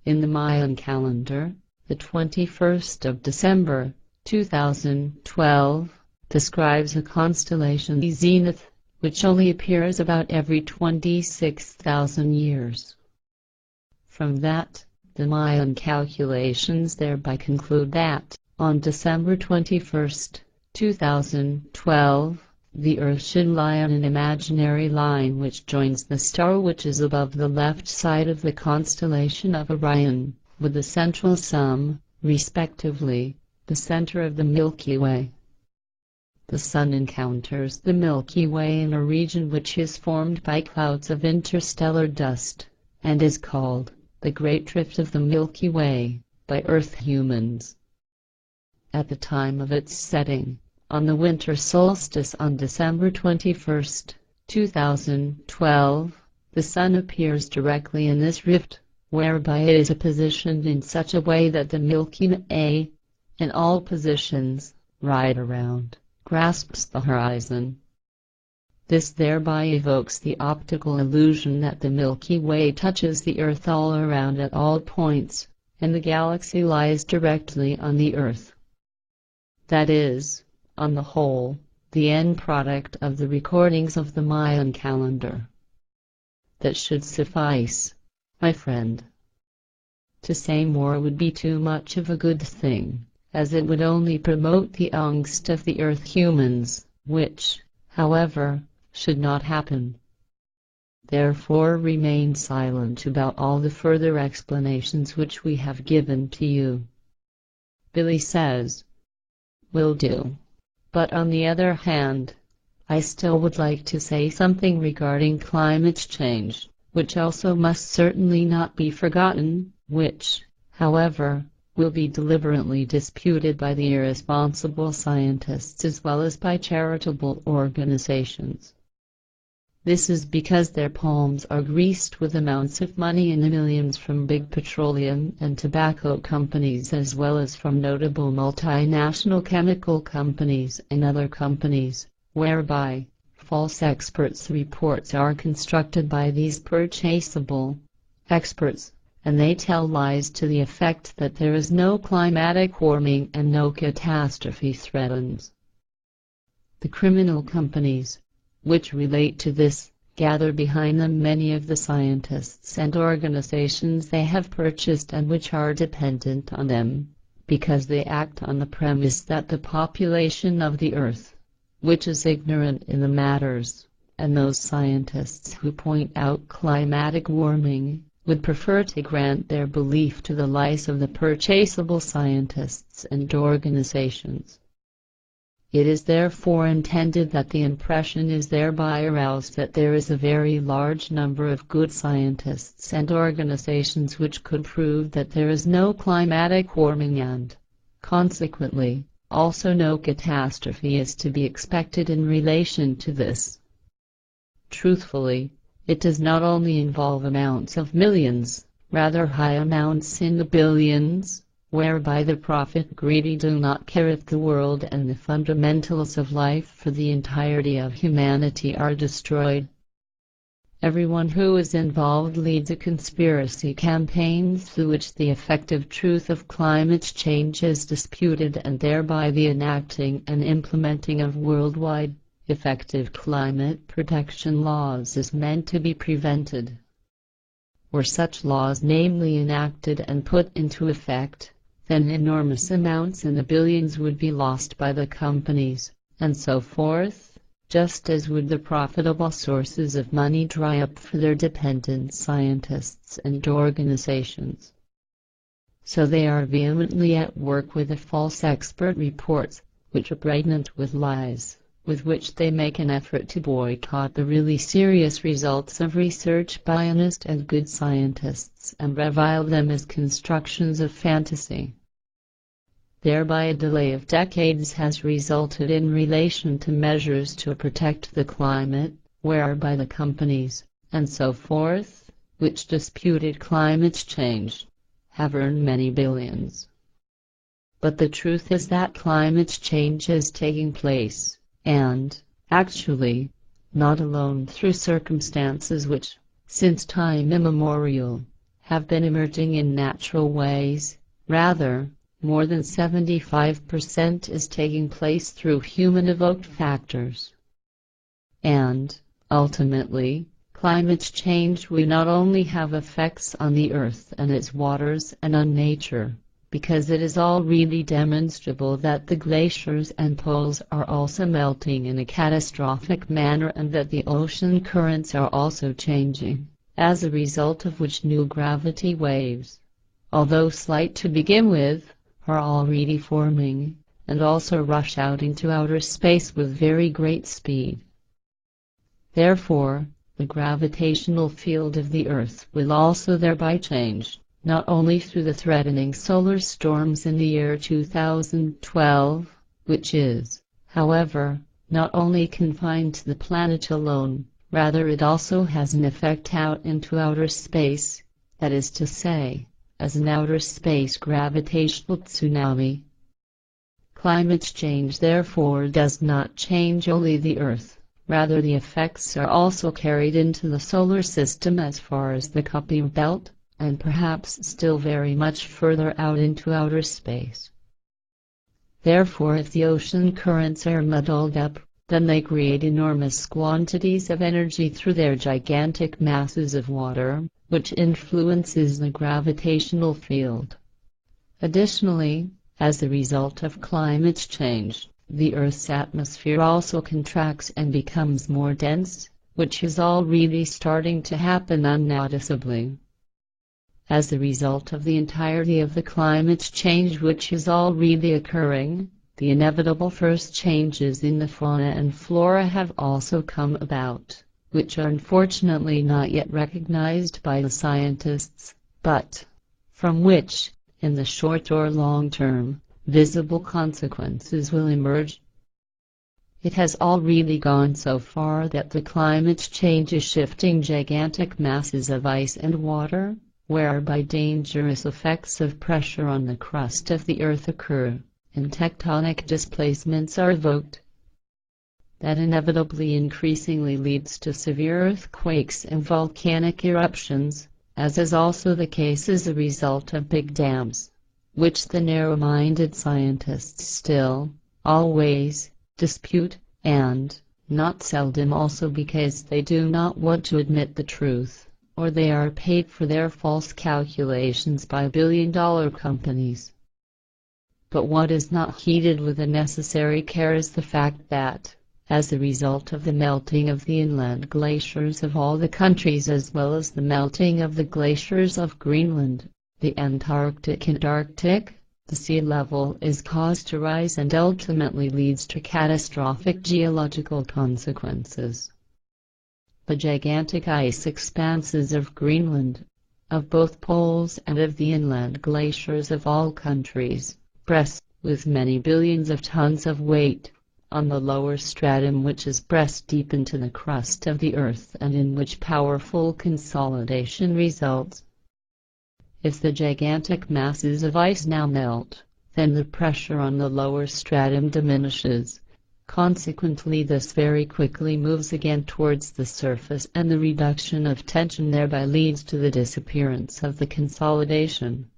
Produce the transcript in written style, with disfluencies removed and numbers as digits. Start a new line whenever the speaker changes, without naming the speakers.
In the Mayan calendar, the 21st of December, 2012, describes a constellation, the zenith, which only appears about every 26,000 years. From that, the Mayan calculations thereby conclude that, on December 21st, 2012, the Earth should lie on an imaginary line which joins the star which is above the left side of the constellation of Orion, with the central sun, respectively, the center of the Milky Way. The Sun encounters the Milky Way in a region which is formed by clouds of interstellar dust, and is called the Great Drift of the Milky Way by Earth humans. At the time of its setting, on the winter solstice on December 21st, 2012, the Sun appears directly in this rift, whereby it is positioned in such a way that the Milky Way, in all positions, right around, grasps the horizon. This thereby evokes the optical illusion that the Milky Way touches the Earth all around at all points, and the galaxy lies directly on the Earth. That is, on the whole, the end product of the recordings of the Mayan calendar. That should suffice, my friend. To say more would be too much of a good thing, as it would only promote the angst of the Earth humans, which, however, should not happen. Therefore remain silent about all the further explanations which we have given to you. Billy says, "Will do. But on the other hand, I still would like to say something regarding climate change, which also must certainly not be forgotten, which, however, will be deliberately disputed by the irresponsible scientists as well as by charitable organizations. This is because their palms are greased with amounts of money in the millions from big petroleum and tobacco companies as well as from notable multinational chemical companies and other companies, whereby false experts' reports are constructed by these purchasable experts, and they tell lies to the effect that there is no climatic warming and no catastrophe threatens. The criminal companies, which relate to this, gather behind them many of the scientists and organizations they have purchased and which are dependent on them, because they act on the premise that the population of the Earth, which is ignorant in the matters, and those scientists who point out climatic warming, would prefer to grant their belief to the lies of the purchasable scientists and organizations. It is therefore intended that the impression is thereby aroused that there is a very large number of good scientists and organizations which could prove that there is no climatic warming and, consequently, also no catastrophe is to be expected in relation to this. Truthfully, it does not only involve amounts of millions, rather high amounts in the billions, whereby the profit-greedy do not care if the world and the fundamentals of life for the entirety of humanity are destroyed. Everyone who is involved leads a conspiracy campaign through which the effective truth of climate change is disputed and thereby the enacting and implementing of worldwide, effective climate protection laws is meant to be prevented. Were such laws namely enacted and put into effect, then enormous amounts in the billions would be lost by the companies, and so forth, just as would the profitable sources of money dry up for their dependent scientists and organizations. So they are vehemently at work with the false expert reports, which are pregnant with lies, with which they make an effort to boycott the really serious results of research by honest and good scientists and revile them as constructions of fantasy. Thereby a delay of decades has resulted in relation to measures to protect the climate, whereby the companies, and so forth, which disputed climate change, have earned many billions. But the truth is that climate change is taking place, and, actually, not alone through circumstances which, since time immemorial, have been emerging in natural ways. Rather, more than 75% is taking place through human-evoked factors. And, ultimately, climate change will not only have effects on the earth and its waters and on nature, because it is already demonstrable that the glaciers and poles are also melting in a catastrophic manner and that the ocean currents are also changing, as a result of which new gravity waves, although slight to begin with, are already forming, and also rush out into outer space with very great speed. Therefore, the gravitational field of the Earth will also thereby change, not only through the threatening solar storms in the year 2012, which is, however, not only confined to the planet alone, rather it also has an effect out into outer space, that is to say, as an outer space gravitational tsunami. Climate change therefore does not change only the Earth, rather the effects are also carried into the solar system as far as the Kuiper belt, and perhaps still very much further out into outer space. Therefore, if the ocean currents are muddled up, then they create enormous quantities of energy through their gigantic masses of water, which influences the gravitational field. Additionally, as a result of climate change, the Earth's atmosphere also contracts and becomes more dense, which is already starting to happen unnoticeably. As a result of the entirety of the climate change which is already occurring, the inevitable first changes in the fauna and flora have also come about, which are unfortunately not yet recognized by the scientists, but from which, in the short or long term, visible consequences will emerge. It has already gone so far that the climate change is shifting gigantic masses of ice and water, whereby dangerous effects of pressure on the crust of the Earth occur, and tectonic displacements are evoked. That inevitably increasingly leads to severe earthquakes and volcanic eruptions, as is also the case as a result of big dams, which the narrow-minded scientists still, always, dispute, and, not seldom also because they do not want to admit the truth, or they are paid for their false calculations by billion-dollar companies. But what is not heeded with the necessary care is the fact that, as a result of the melting of the inland glaciers of all the countries as well as the melting of the glaciers of Greenland, the Antarctic and Arctic, the sea level is caused to rise and ultimately leads to catastrophic geological consequences. The gigantic ice expanses of Greenland, of both poles and of the inland glaciers of all countries, press, with many billions of tons of weight, on the lower stratum which is pressed deep into the crust of the Earth and in which powerful consolidation results. If the gigantic masses of ice now melt, then the pressure on the lower stratum diminishes. Consequently, this very quickly moves again towards the surface, and the reduction of tension thereby leads to the disappearance of the consolidation.